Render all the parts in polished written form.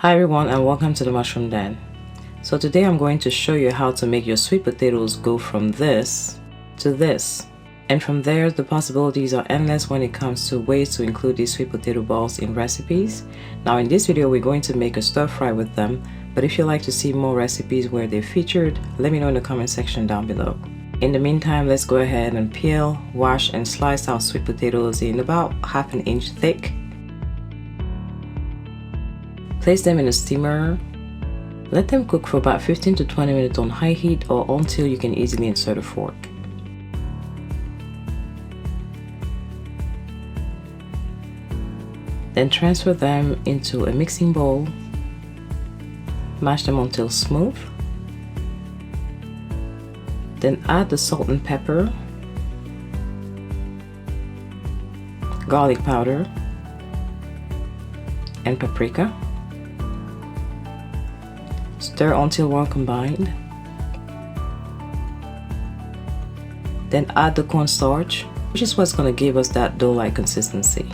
Hi everyone and welcome to the Mushroom Den. So today I'm going to show you how to make your sweet potatoes go from this to this. And from there, the possibilities are endless when it comes to ways to include these sweet potato balls in recipes. Now in this video, we're going to make a stir fry with them, but if you'd like to see more recipes where they're featured, let me know in the comment section down below. In the meantime, let's go ahead and peel, wash, and slice our sweet potatoes in about ½ inch thick. Place them in a steamer. Let them cook for about 15 to 20 minutes on high heat or until you can easily insert a fork. Then transfer them into a mixing bowl. Mash them until smooth. Then add the salt and pepper, garlic powder, and paprika. Stir until well combined. Then add the cornstarch, which is what's going to give us that dough-like consistency.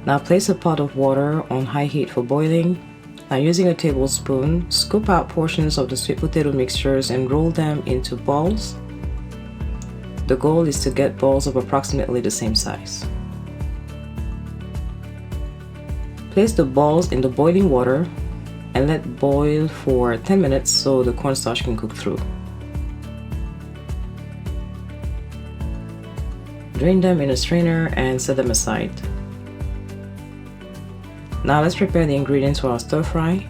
Now place a pot of water on high heat for boiling. Now using a tablespoon, scoop out portions of the sweet potato mixtures and roll them into balls. The goal is to get balls of approximately the same size. Place the balls in the boiling water and let boil for 10 minutes so the cornstarch can cook through. Drain them in a strainer and set them aside. Now let's prepare the ingredients for our stir fry,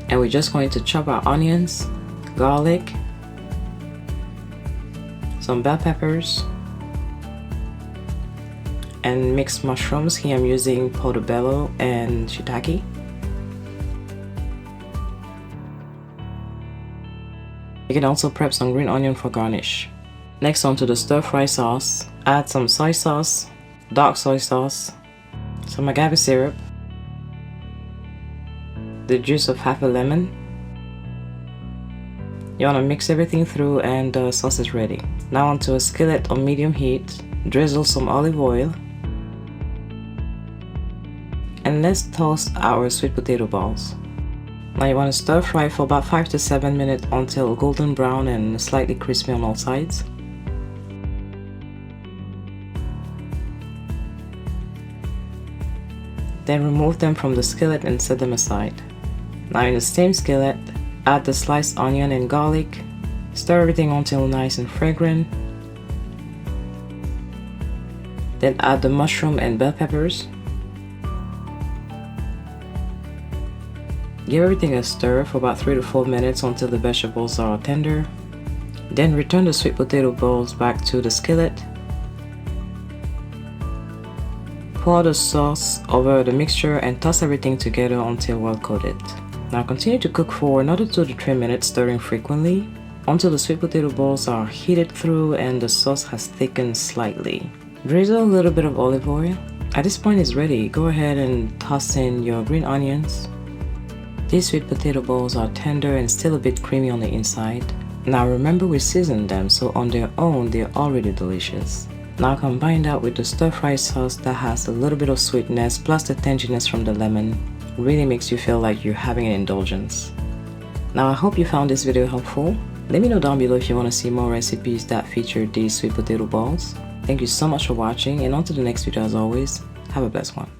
and we're just going to chop our onions, garlic, some bell peppers, and mixed mushrooms. Here I'm using portobello and shiitake. You can also prep some green onion for garnish. Next, onto the stir fry sauce. Add some soy sauce, dark soy sauce, some agave syrup, the juice of ½ a lemon. You want to mix everything through and the sauce is ready. Now onto a skillet on medium heat, drizzle some olive oil, and let's toast our sweet potato balls. Now you want to stir fry for about 5 to 7 minutes until golden brown and slightly crispy on all sides. Then remove them from the skillet and set them aside. Now in the same skillet, add the sliced onion and garlic. Stir everything until nice and fragrant. Then add the mushroom and bell peppers. Give everything a stir for about 3 to 4 minutes until the vegetables are tender. Then return the sweet potato balls back to the skillet. Pour the sauce over the mixture and toss everything together until well coated. Now continue to cook for another 2 to 3 minutes, stirring frequently until the sweet potato balls are heated through and the sauce has thickened slightly. Drizzle a little bit of olive oil. At this point it's ready. Go ahead and toss in your green onions. These sweet potato balls are tender and still a bit creamy on the inside. Now remember, we seasoned them, so on their own they're already delicious. Now combine that with the stir fry sauce that has a little bit of sweetness plus the tanginess from the lemon. Really makes you feel like you're having an indulgence. Now I hope you found this video helpful. Let me know down below if you want to see more recipes that feature these sweet potato balls. Thank you so much for watching, and on to the next video. As always, have a blessed one.